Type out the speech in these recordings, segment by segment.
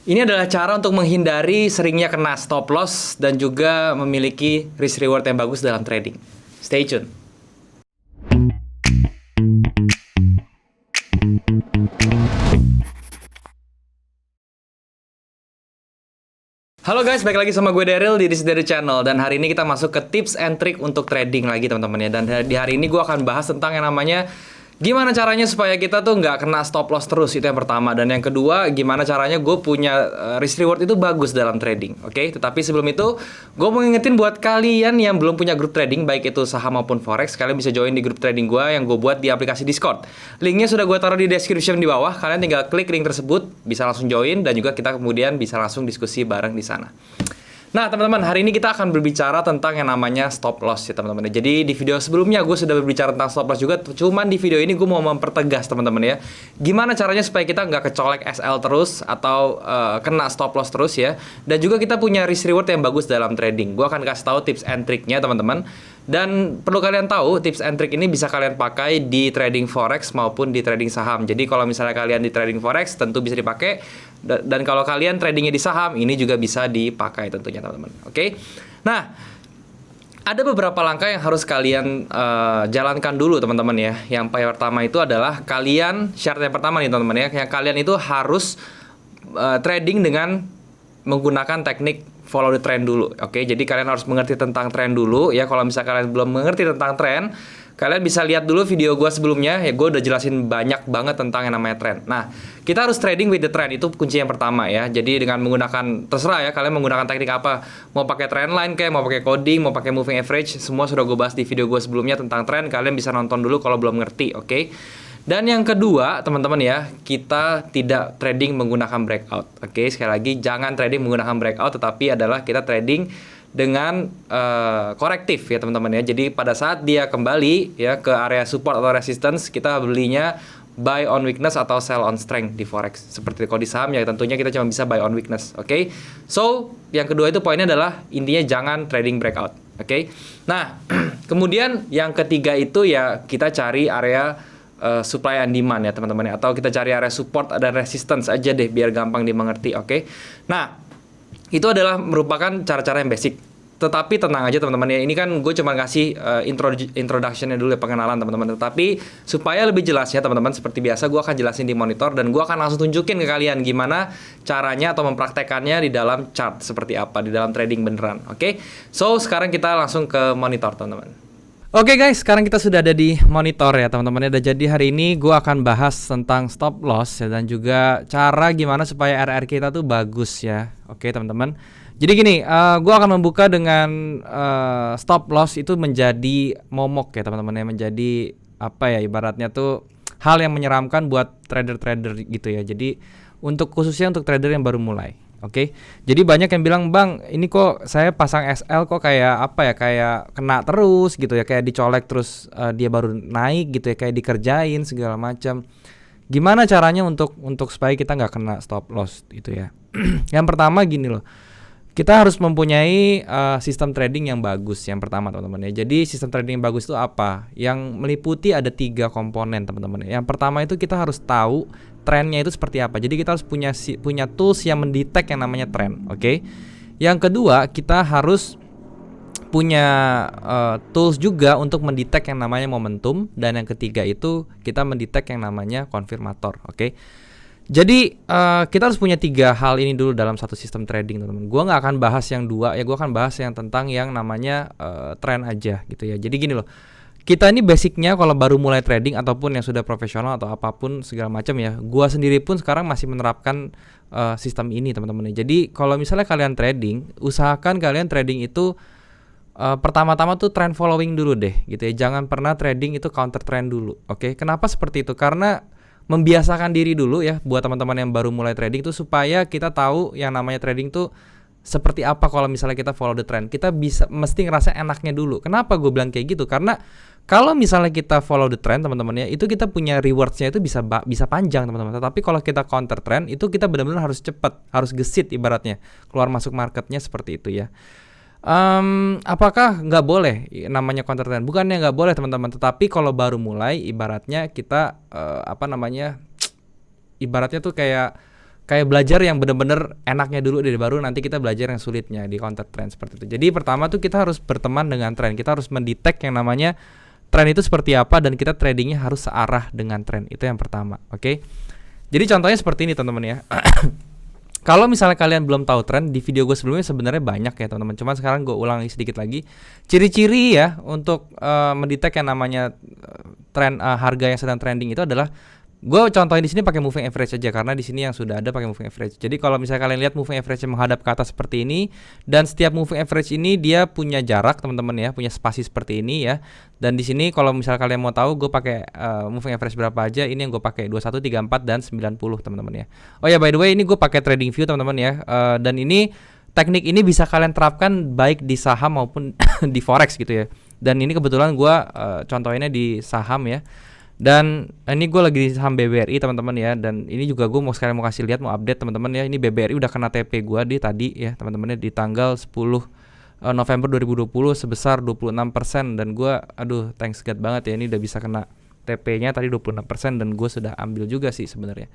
Ini adalah cara untuk menghindari seringnya kena stop loss dan juga memiliki risk reward yang bagus dalam trading. Stay tune. Halo guys, balik lagi sama gue Daryl di This Daryl Channel. Dan hari ini kita masuk ke tips and trick untuk trading lagi teman-teman ya. Dan di hari ini gue akan bahas tentang yang namanya gimana caranya supaya kita tuh nggak kena stop loss terus, itu yang pertama. Dan yang kedua, gimana caranya gue punya risk reward itu bagus dalam trading. Oke, tetapi sebelum itu gue mau ngingetin buat kalian yang belum punya grup trading, baik itu saham maupun forex, kalian bisa join di grup trading gue yang gue buat di aplikasi Discord. Linknya sudah gue taruh di description di bawah. Kalian tinggal klik link tersebut, bisa langsung join, dan juga kita kemudian bisa langsung diskusi bareng di sana. Nah teman-teman, hari ini kita akan berbicara tentang yang namanya stop loss ya teman-teman. Jadi di video sebelumnya gue sudah berbicara tentang stop loss juga. Cuman di video ini gue mau mempertegas teman-teman ya, gimana caranya supaya kita nggak kecolek SL terus atau kena stop loss terus ya. Dan juga kita punya risk reward yang bagus dalam trading. Gue akan kasih tahu tips and triknya teman-teman. Dan perlu kalian tahu, tips and trick ini bisa kalian pakai di trading forex maupun di trading saham. Jadi kalau misalnya kalian di trading forex tentu bisa dipakai, dan kalau kalian tradingnya di saham ini juga bisa dipakai tentunya teman-teman. Oke. Nah, ada beberapa langkah yang harus kalian jalankan dulu teman-teman ya. Yang pertama itu adalah kalian, syarat yang pertama nih teman-teman ya, yang kalian itu harus trading dengan menggunakan teknik follow the trend dulu. Oke, jadi kalian harus mengerti tentang tren dulu ya. Kalau misalnya kalian belum mengerti tentang tren, kalian bisa lihat dulu video gue sebelumnya ya. Gue udah jelasin banyak banget tentang yang namanya tren. Nah, kita harus trading with the trend, itu kunci yang pertama ya. Jadi dengan menggunakan, terserah ya kalian menggunakan teknik apa, mau pakai trend line kayak, mau pakai coding, mau pakai moving average, semua sudah gue bahas di video gue sebelumnya tentang tren. Kalian bisa nonton dulu kalau belum ngerti. Oke. Dan yang kedua, teman-teman ya, kita tidak trading menggunakan breakout. Oke, sekali lagi jangan trading menggunakan breakout, tetapi adalah kita trading dengan korektif ya teman-teman ya. Jadi pada saat dia kembali ya ke area support atau resistance, kita belinya buy on weakness atau sell on strength di forex. Seperti kalau di saham ya tentunya kita cuma bisa buy on weakness. Oke. So, yang kedua itu poinnya adalah intinya jangan trading breakout. Oke. Nah, kemudian yang ketiga itu ya kita cari area supply and demand ya teman-teman ya, atau kita cari area support dan resistance aja deh biar gampang dimengerti. Oke. Nah, itu adalah merupakan cara-cara yang basic. Tetapi tenang aja teman-teman ya, ini kan gue cuma kasih introduction-nya dulu ya, pengenalan teman-teman. Tetapi supaya lebih jelas ya teman-teman, seperti biasa gue akan jelasin di monitor dan gue akan langsung tunjukin ke kalian gimana caranya atau mempraktekannya di dalam chart seperti apa, di dalam trading beneran. Oke. So, sekarang kita langsung ke monitor teman-teman. Oke guys, sekarang kita sudah ada di monitor ya teman-teman ya. Jadi hari ini gue akan bahas tentang stop loss ya, dan juga cara gimana supaya RR kita tuh bagus ya. Oke teman-teman. Jadi gini, gue akan membuka dengan stop loss itu menjadi momok ya teman-teman ya, menjadi apa ya, ibaratnya tuh hal yang menyeramkan buat trader-trader gitu ya. Jadi khususnya untuk trader yang baru mulai. Oke, jadi banyak yang bilang, bang, ini kok saya pasang SL kok kayak apa ya, kayak kena terus gitu ya, kayak dicolek terus dia baru naik gitu ya, kayak dikerjain segala macam. Gimana caranya untuk supaya kita nggak kena stop loss gitu ya? Yang pertama gini loh, kita harus mempunyai sistem trading yang bagus. Yang pertama teman-teman ya. Jadi sistem trading yang bagus itu apa? Yang meliputi ada 3 komponen teman-teman ya. Yang pertama itu kita harus tahu trennya itu seperti apa. Jadi kita harus punya tools yang mendetek yang namanya tren. Oke. Yang kedua, kita harus punya tools juga untuk mendetek yang namanya momentum. Dan yang ketiga itu kita mendetek yang namanya konfirmator. Oke. Jadi kita harus punya 3 hal ini dulu dalam satu sistem trading teman-teman. Gua nggak akan bahas yang 2 ya, gua akan bahas yang tentang yang namanya tren aja gitu ya. Jadi gini loh, kita ini basicnya kalau baru mulai trading ataupun yang sudah profesional atau apapun segala macam ya, gua sendiri pun sekarang masih menerapkan sistem ini teman-teman. Jadi kalau misalnya kalian trading, usahakan kalian trading itu pertama-tama tuh trend following dulu deh gitu ya. Jangan pernah trading itu counter trend dulu. Oke. Kenapa seperti itu? Karena membiasakan diri dulu ya buat teman-teman yang baru mulai trading tuh, supaya kita tahu yang namanya trading tuh seperti apa. Kalau misalnya kita follow the trend, kita mesti ngerasa enaknya dulu. Kenapa gue bilang kayak gitu? Karena kalau misalnya kita follow the trend teman-teman ya, itu kita punya rewards-nya itu bisa panjang teman-teman. Tetapi kalau kita counter trend, itu kita benar-benar harus cepat, harus gesit ibaratnya, keluar masuk marketnya seperti itu ya. Apakah nggak boleh namanya counter trend? Bukannya nggak boleh teman-teman, tetapi kalau baru mulai ibaratnya kita ibaratnya tuh kayak kayak belajar yang bener-bener enaknya dulu deh, baru nanti kita belajar yang sulitnya di counter trend seperti itu. Jadi pertama tuh kita harus berteman dengan tren, kita harus mendetek yang namanya tren itu seperti apa, dan kita tradingnya harus searah dengan tren. Itu yang pertama, oke? Jadi contohnya seperti ini teman-teman ya. Kalau misalnya kalian belum tahu tren, di video gue sebelumnya sebenarnya banyak ya teman-teman. Cuman sekarang gue ulangi sedikit lagi. Ciri-ciri ya untuk mendetek yang namanya tren harga yang sedang trending itu adalah, gue contohin di sini pakai moving average aja karena di sini yang sudah ada pakai moving average. Jadi kalau misalnya kalian lihat moving average yang menghadap ke atas seperti ini, dan setiap moving average ini dia punya jarak teman-teman ya, punya spasi seperti ini ya. Dan di sini kalau misalnya kalian mau tahu gue pakai moving average berapa aja, ini yang gue pakai 21, 34 dan 90 teman-teman ya. Oh ya, by the way, ini gue pakai trading view teman-teman ya. Dan ini teknik ini bisa kalian terapkan baik di saham maupun di forex gitu ya. Dan ini kebetulan gue contohinnya di saham ya. Dan ini gue lagi di saham BBRI teman-teman ya. Dan ini juga gue mau sekalian mau kasih lihat, mau update teman-teman ya. Ini BBRI udah kena TP gue di tadi ya teman-teman ya, di tanggal 10 November 2020 sebesar 26%. Dan gue aduh thanks God banget ya, ini udah bisa kena TP-nya tadi 26%, dan gue sudah ambil juga sih sebenarnya.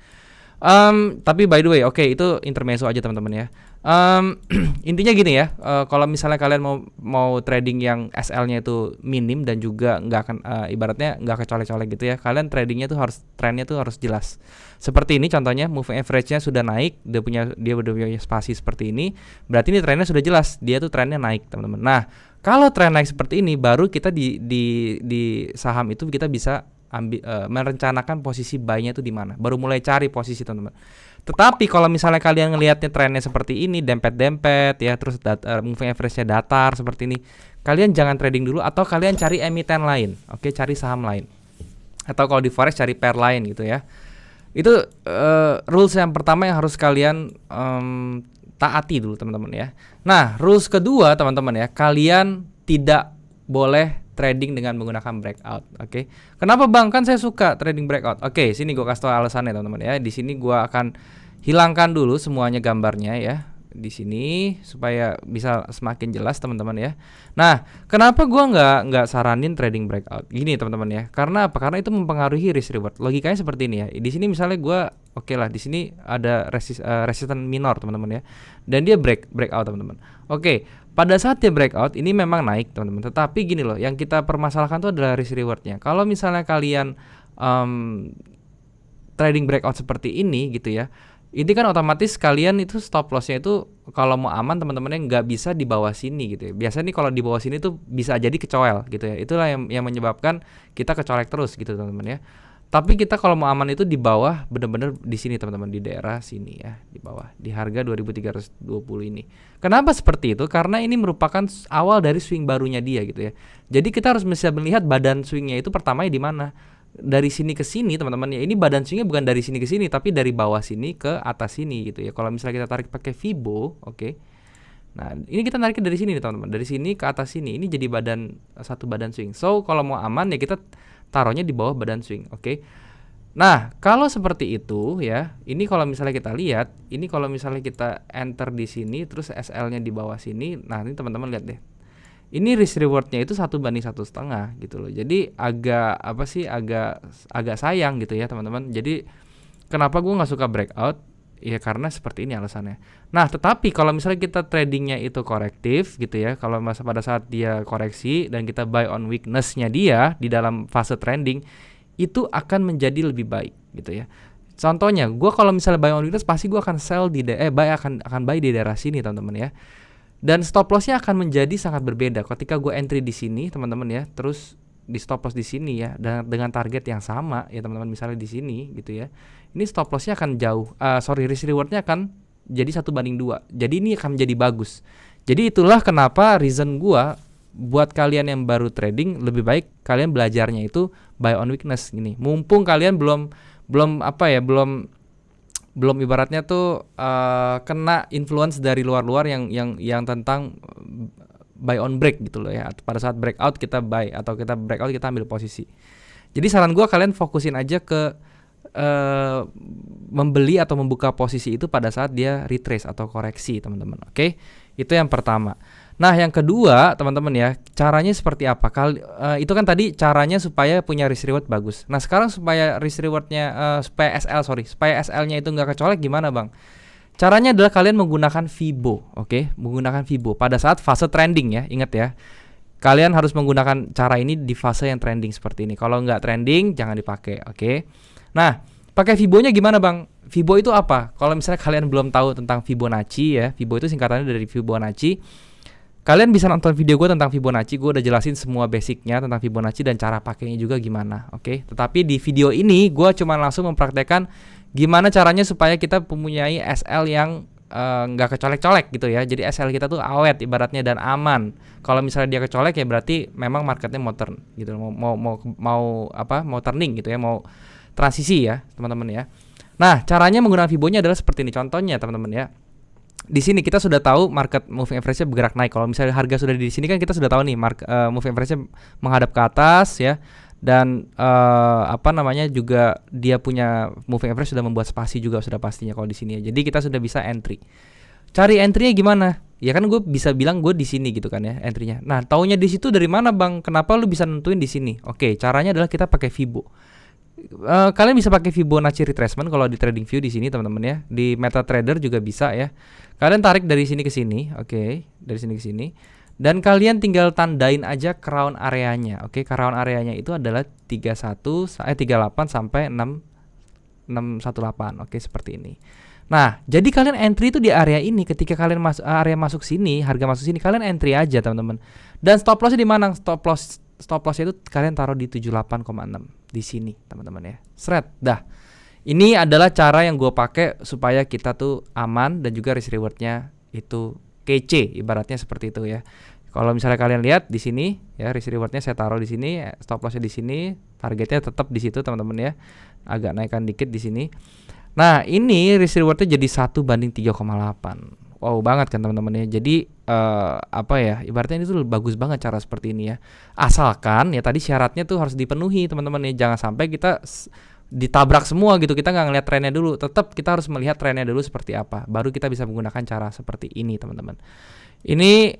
Tapi by the way, oke, itu intermezzo aja teman-teman ya. Intinya gini ya, kalau misalnya kalian mau trading yang SL-nya itu minim dan juga nggak akan ibaratnya nggak kecolek-colek gitu ya, kalian tradingnya tuh harus, trennya tuh harus jelas. Seperti ini contohnya, moving average-nya sudah naik, dia udah punya spasi seperti ini, berarti ini trennya sudah jelas, dia tuh trennya naik teman-teman. Nah, kalau tren naik seperti ini, baru kita di saham itu kita bisa merencanakan posisi buy-nya itu di mana. Baru mulai cari posisi teman-teman. Tetapi kalau misalnya kalian ngelihatnya trennya seperti ini, dempet-dempet ya, terus moving average-nya datar seperti ini, kalian jangan trading dulu, atau kalian cari emiten lain. Oke, cari saham lain. Atau kalau di forex cari pair lain gitu ya. Itu rules yang pertama yang harus kalian taati dulu teman-teman ya. Nah, rules kedua teman-teman ya, kalian tidak boleh trading dengan menggunakan breakout. Oke. Kenapa Bang? Kan saya suka trading breakout. Oke, sini gue kasih tau alasannya teman-teman ya. Di sini gue akan hilangkan dulu semuanya gambarnya ya. Di sini supaya bisa semakin jelas teman-teman ya. Nah, kenapa gue nggak saranin trading breakout? Gini teman-teman ya. Karena apa? Karena itu mempengaruhi risk reward. Logikanya seperti ini ya. Di sini misalnya gue oke lah, di sini ada resistance minor teman-teman ya. Dan dia breakout teman-teman. Oke. Pada saat dia breakout ini memang naik teman-teman, tetapi gini loh, yang kita permasalahkan itu adalah risk rewardnya. Kalau misalnya kalian trading breakout seperti ini gitu ya, ini kan otomatis kalian itu stop lossnya itu kalau mau aman teman-temannya nggak bisa di bawah sini gitu ya. Biasanya nih kalau di bawah sini tuh bisa jadi kecoel gitu ya. Itulah yang menyebabkan kita kecolek terus gitu teman-teman ya. Tapi kita kalau mau aman itu di bawah, benar-benar di sini teman-teman, di daerah sini ya, di bawah, di harga 2320 ini. Kenapa seperti itu? Karena ini merupakan awal dari swing barunya dia gitu ya. Jadi kita harus bisa melihat badan swingnya itu pertamanya di mana. Dari sini ke sini teman-teman ya. Ini badan swingnya bukan dari sini ke sini, tapi dari bawah sini ke atas sini gitu ya. Kalau misalnya kita tarik pakai Fibo, oke. Nah, ini kita nariknya dari sini nih teman-teman, dari sini ke atas sini. Ini jadi satu badan swing. So, kalau mau aman ya kita taruhnya di bawah badan swing, oke. Nah, kalau seperti itu ya, ini kalau misalnya kita lihat, ini kalau misalnya kita enter di sini, terus SL-nya di bawah sini, nah ini teman-teman lihat deh. Ini risk reward-nya itu 1:1,5 gitu loh. Jadi agak sayang gitu ya teman-teman. Jadi kenapa gue nggak suka breakout? Ya karena seperti ini alasannya. Nah, tetapi kalau misalnya kita tradingnya itu korektif gitu ya, kalau pada saat dia koreksi dan kita buy on weakness-nya dia di dalam fase trending, itu akan menjadi lebih baik gitu ya. Contohnya, gue kalau misalnya buy on weakness pasti gue akan sell akan buy di daerah sini teman-teman ya. Dan stop loss-nya akan menjadi sangat berbeda. Ketika gue entry di sini teman-teman ya, terus di stop loss di sini ya, dan dengan target yang sama ya teman-teman, misalnya di sini gitu ya. Ini stop loss-nya akan jauh, risk reward-nya akan jadi 1:2. Jadi ini akan menjadi bagus. Jadi itulah kenapa reason gua buat kalian yang baru trading lebih baik kalian belajarnya itu buy on weakness gini. Mumpung kalian belum ibaratnya tuh kena influence dari luar-luar yang tentang buy on break gitu loh ya. Pada saat breakout kita buy, atau kita breakout kita ambil posisi. Jadi saran gua kalian fokusin aja ke membeli atau membuka posisi itu pada saat dia retrace atau koreksi teman-teman. Oke. Itu yang pertama. Nah, yang kedua, teman-teman ya, caranya seperti apa? Itu kan tadi caranya supaya punya risk reward bagus. Nah, sekarang supaya risk rewardnya supaya SL-nya itu nggak kecolek gimana, Bang? Caranya adalah kalian menggunakan Fibo, oke? Menggunakan Fibo pada saat fase trending ya, ingat ya. Kalian harus menggunakan cara ini di fase yang trending seperti ini. Kalau nggak trending, jangan dipakai, oke? Nah, pakai Fibonya gimana, Bang? Fibo itu apa? Kalau misalnya kalian belum tahu tentang Fibonacci ya, Fibo itu singkatannya dari Fibonacci. Kalian bisa nonton video gue tentang Fibonacci. Gue udah jelasin semua basicnya tentang Fibonacci dan cara pakainya juga gimana, oke? Tetapi di video ini gue cuma langsung mempraktekkan gimana caranya supaya kita mempunyai SL yang nggak kecolek-colek gitu ya. Jadi SL kita tuh awet ibaratnya dan aman. Kalau misalnya dia kecolek ya berarti memang marketnya mau turn gitu, mau turning gitu ya, mau transisi ya teman-teman ya. Nah, caranya menggunakan Fibonya adalah seperti ini. Contohnya teman-teman ya. Di sini kita sudah tahu market moving average-nya bergerak naik. Kalau misalnya harga sudah di sini kan kita sudah tahu nih moving average-nya menghadap ke atas ya. Dan juga dia punya moving average sudah membuat spasi juga sudah pastinya kalau di sini ya. Jadi kita sudah bisa entry. Cari entry-nya gimana? Ya kan gue bisa bilang gue di sini gitu kan ya entry-nya. Nah, taunya di situ dari mana, Bang? Kenapa lu bisa nentuin di sini? Oke, caranya adalah kita pakai Fibo. Kalian bisa pakai Fibonacci retracement kalau di TradingView di sini teman-teman ya. Di MetaTrader juga bisa ya. Kalian tarik dari sini ke sini, oke, dari sini ke sini. Dan kalian tinggal tandain aja crown areanya. Oke, crown areanya itu adalah 38 sampai 618. Oke, seperti ini. Nah, jadi kalian entry itu di area ini. Ketika kalian area masuk sini, harga masuk sini, kalian entry aja, teman-teman. Dan stop lossnya di mana? Stop loss itu kalian taruh di 78,6 di sini, teman-teman ya. Seret. Dah. Ini adalah cara yang gue pakai supaya kita tuh aman dan juga risk rewardnya itu kece, ibaratnya seperti itu ya. Kalau misalnya kalian lihat di sini ya, risk rewardnya saya taruh di sini, stop lossnya di sini, targetnya tetap di situ teman-teman ya. Agak naikkan dikit di sini. Nah, ini risk rewardnya jadi 1:3,8. Wow banget kan teman-teman ya. Jadi ibaratnya ini tuh bagus banget cara seperti ini ya. Asalkan ya tadi syaratnya tuh harus dipenuhi teman-teman ya. Jangan sampai kita ditabrak semua gitu, kita nggak ngeliat trennya dulu. Tetap kita harus melihat trennya dulu seperti apa, baru kita bisa menggunakan cara seperti ini teman-teman. Ini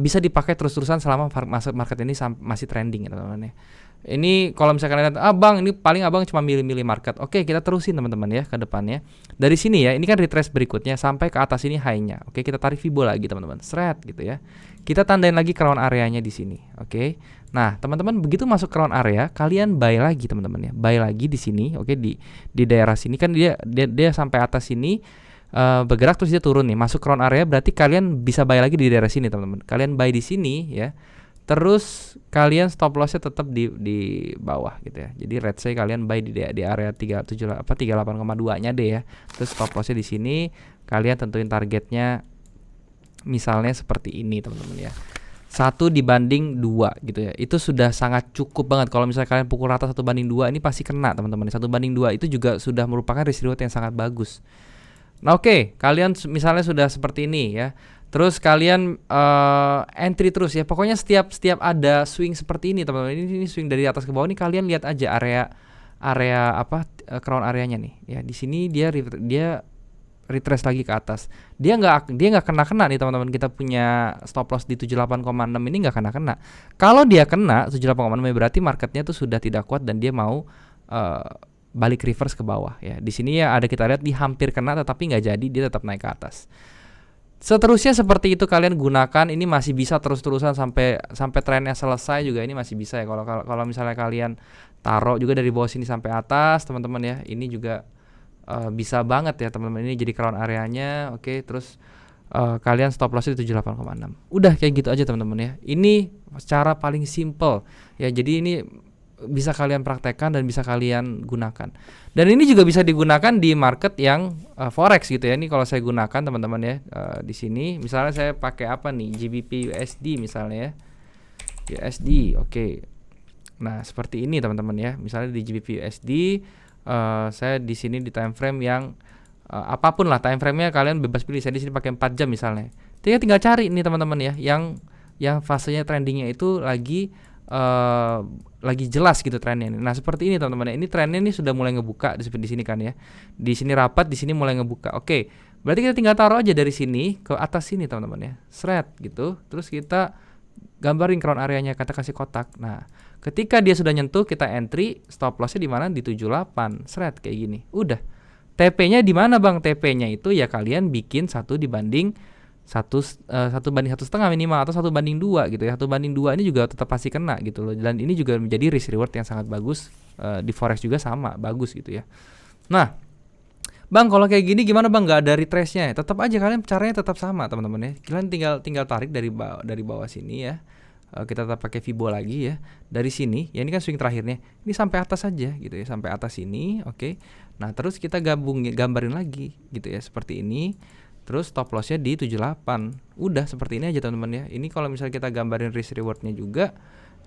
bisa dipakai terus-terusan selama market ini masih trending ya teman-teman ya. Ini kalau misalkan kalian lihat, bang ini paling abang cuma milih-milih market. Oke, kita terusin teman-teman ya ke depannya. Dari sini ya, ini kan retrace berikutnya sampai ke atas ini high-nya. Oke, kita tarik Fibo lagi teman-teman. Seret gitu ya. Kita tandain lagi crown areanya di sini. Oke. Nah, teman-teman begitu masuk crown area, kalian buy lagi teman-teman ya. Buy lagi di sini. Oke, di daerah sini kan dia sampai atas sini bergerak terus dia turun nih. Masuk crown area berarti kalian bisa buy lagi di daerah sini teman-teman. Kalian buy di sini ya. Terus kalian stop lossnya tetap di bawah gitu ya. Jadi let's say kalian buy di area 38,2-nya deh ya. Terus stop lossnya di sini, kalian tentuin targetnya misalnya seperti ini teman-teman ya. 1:2 gitu ya. Itu sudah sangat cukup banget. Kalau misalnya kalian pukul rata 1:2 ini pasti kena teman-teman. 1:2 itu juga sudah merupakan risk reward yang sangat bagus. Nah, oke, kalian misalnya sudah seperti ini ya. Terus kalian entry terus ya. Pokoknya setiap ada swing seperti ini teman-teman. Ini swing dari atas ke bawah nih, kalian lihat aja area crown areanya nih. Ya, di sini dia retrace lagi ke atas. Dia nggak kena nih teman-teman. Kita punya stop loss di 78,6 ini nggak kena. Kalau dia kena 78,6 berarti marketnya tuh sudah tidak kuat dan dia mau balik reverse ke bawah ya. Di sini ya ada kita lihat di hampir kena tetapi nggak jadi, dia tetap naik ke atas. Seterusnya seperti itu kalian gunakan. Ini masih bisa terus-terusan sampai trennya selesai juga, ini masih bisa ya. Kalau misalnya kalian taruh juga dari bawah sini sampai atas teman-teman ya, ini juga bisa banget ya teman-teman. Ini jadi crown areanya. Oke, terus kalian stop lossnya di 78,6. Udah kayak gitu aja teman-teman ya. Ini cara paling simple ya. Jadi ini bisa kalian praktekkan dan bisa kalian gunakan. Dan ini juga bisa digunakan di market yang forex gitu ya. Ini kalau saya gunakan teman-teman ya, di sini misalnya saya pakai apa nih, GBP USD misalnya ya. USD, oke. Nah, seperti ini teman-teman ya. Misalnya di GBP USD saya di sini di time frame yang apapun lah time frame-nya kalian bebas pilih. Saya di sini pakai 4 jam misalnya. Tinggal cari nih teman-teman ya, yang fasenya trendingnya itu lagi jelas gitu trennya. Nah, seperti ini teman-teman. Ini trennya nih sudah mulai ngebuka di sini kan ya. Di sini rapat, di sini mulai ngebuka. Oke. Berarti kita tinggal taruh aja dari sini ke atas sini teman-teman ya. Shred gitu. Terus kita gambarin crown areanya, kita kasih kotak. Nah, ketika dia sudah nyentuh, kita entry, stop lossnya di mana? Di 78. Shred kayak gini. Udah. TP-nya di mana Bang? TP-nya itu ya kalian bikin 1:1,5 minimal atau 1:2 gitu ya. 1:2 ini juga tetap pasti kena gitu loh. Dan ini juga menjadi risk reward yang sangat bagus. Di forex juga sama, bagus gitu ya. Nah, Bang, kalau kayak gini gimana Bang? Nggak ada retrace-nya ya? Tetap aja kalian caranya tetap sama teman-teman ya. Kalian tinggal tarik dari bawah sini ya. Kita tetap pakai Fibo lagi ya. Dari sini, ya ini kan swing terakhirnya. Ini sampai atas aja gitu ya, sampai atas sini, oke. Nah, terus kita gambarin lagi gitu ya, seperti ini. Terus stop loss-nya di 78. Udah seperti ini aja teman-teman ya. Ini kalau misalnya kita gambarin risk reward-nya juga,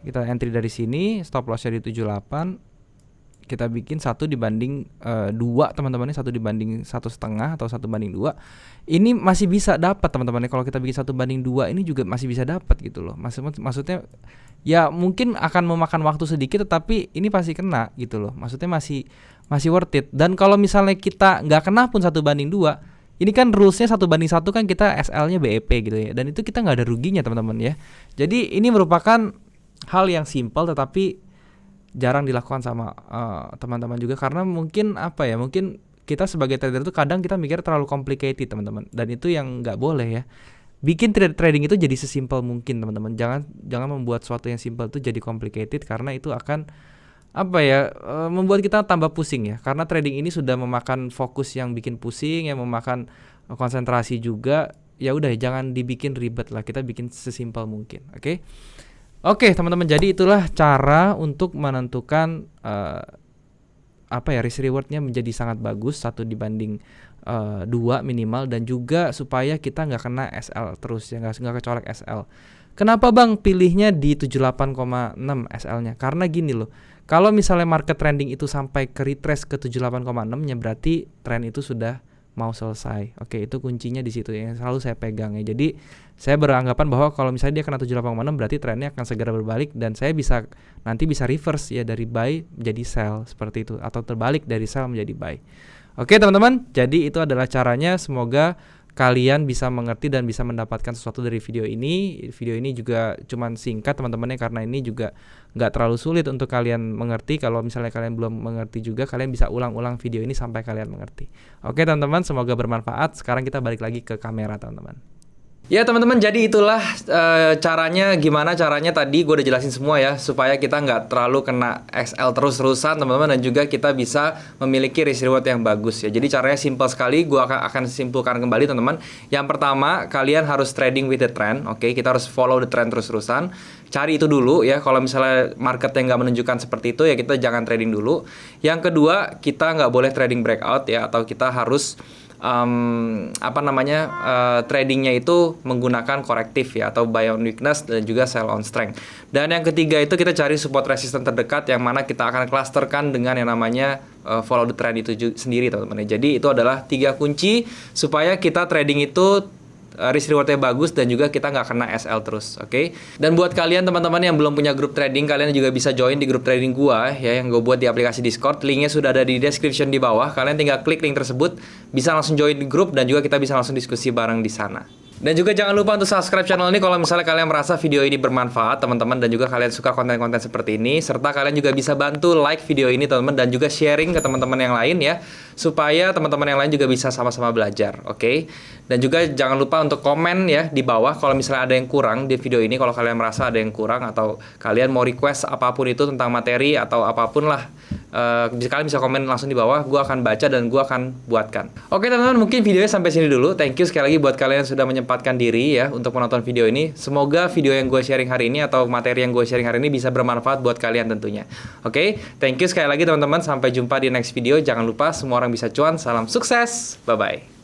kita entry dari sini, stop loss-nya di 78. Kita bikin 1:2 teman-teman, 1:1,5 atau 1:2. Ini masih bisa dapat teman-teman. Kalau kita bikin 1:2 ini juga masih bisa dapat gitu loh. Maksudnya ya mungkin akan memakan waktu sedikit, tetapi ini pasti kena gitu loh. Maksudnya masih worth it. Dan kalau misalnya kita nggak kena pun 1:2, ini kan rulesnya 1:1 kan kita SL-nya BEP gitu ya. Dan itu kita nggak ada ruginya teman-teman ya. Jadi ini merupakan hal yang simple tetapi jarang dilakukan sama teman-teman juga, karena mungkin mungkin kita sebagai trader itu kadang kita mikir terlalu complicated teman-teman, dan itu yang nggak boleh ya. Bikin trading itu jadi sesimpel mungkin teman-teman. Jangan membuat sesuatu yang simple itu jadi complicated, karena itu akan membuat kita tambah pusing ya. Karena trading ini sudah memakan fokus yang bikin pusing, yang memakan konsentrasi juga. Ya udah, jangan dibikin ribet lah, kita bikin sesimpel mungkin. Oke teman-teman, jadi itulah cara untuk menentukan risk rewardnya menjadi sangat bagus, 1:2 minimal, dan juga supaya kita nggak kena SL terus ya, nggak kecolek SL. Kenapa Bang pilihnya di 78,6 SL-nya? Karena gini loh, kalau misalnya market trending itu sampai ke retrace ke 78,6-nya, berarti tren itu sudah mau selesai. Oke, itu kuncinya di situ yang selalu saya pegang ya. Jadi saya beranggapan bahwa kalau misalnya dia kena 78,6 berarti trennya akan segera berbalik, dan saya nanti bisa reverse ya, dari buy menjadi sell seperti itu, atau terbalik dari sell menjadi buy. Oke teman-teman, jadi itu adalah caranya. Semoga kalian bisa mengerti dan bisa mendapatkan sesuatu dari video ini. Video ini juga cuman singkat teman-temannya, karena ini juga nggak terlalu sulit untuk kalian mengerti. Kalau misalnya kalian belum mengerti juga, kalian bisa ulang-ulang video ini sampai kalian mengerti. Oke teman-teman, semoga bermanfaat. Sekarang kita balik lagi ke kamera teman-teman. Ya teman-teman, jadi itulah gimana caranya tadi gue udah jelasin semua ya, supaya kita nggak terlalu kena XL terus-terusan teman-teman, dan juga kita bisa memiliki risk reward yang bagus ya. Jadi caranya simple sekali, gue akan simpulkan kembali teman-teman. Yang pertama, kalian harus trading with the trend. Kita harus follow the trend terus-terusan. Cari itu dulu ya. Kalau misalnya market yang nggak menunjukkan seperti itu ya, kita jangan trading dulu. Yang kedua, kita nggak boleh trading breakout ya, atau kita harus tradingnya itu menggunakan korektif ya, atau buy on weakness dan juga sell on strength. Dan yang ketiga itu kita cari support resistance terdekat, yang mana kita akan clusterkan dengan yang namanya follow the trend itu sendiri teman-teman. Jadi itu adalah 3 kunci supaya kita trading itu risk rewardnya bagus, dan juga kita nggak kena SL terus. Dan buat kalian teman-teman yang belum punya grup trading, kalian juga bisa join di grup trading gua ya, yang gue buat di aplikasi Discord. Linknya sudah ada di description di bawah. Kalian tinggal klik link tersebut, bisa langsung join di grup, dan juga kita bisa langsung diskusi bareng di sana. Dan juga jangan lupa untuk subscribe channel ini kalau misalnya kalian merasa video ini bermanfaat teman-teman, dan juga kalian suka konten-konten seperti ini. Serta kalian juga bisa bantu like video ini teman-teman, dan juga sharing ke teman-teman yang lain ya, supaya teman-teman yang lain juga bisa sama-sama belajar. Dan juga jangan lupa untuk komen ya di bawah kalau misalnya ada yang kurang di video ini. Kalau kalian merasa ada yang kurang, atau kalian mau request apapun itu tentang materi atau apapun lah, kalian bisa komen langsung di bawah. Gue akan baca dan gue akan buatkan. Teman-teman, mungkin videonya sampai sini dulu. Thank you sekali lagi buat kalian yang sudah menyempatkan diri ya untuk menonton video ini. Semoga video yang gue sharing hari ini atau materi yang gue sharing hari ini bisa bermanfaat buat kalian tentunya. Thank you sekali lagi teman-teman. Sampai jumpa di next video. Jangan lupa semua orang bisa cuan. Salam sukses. Bye-bye.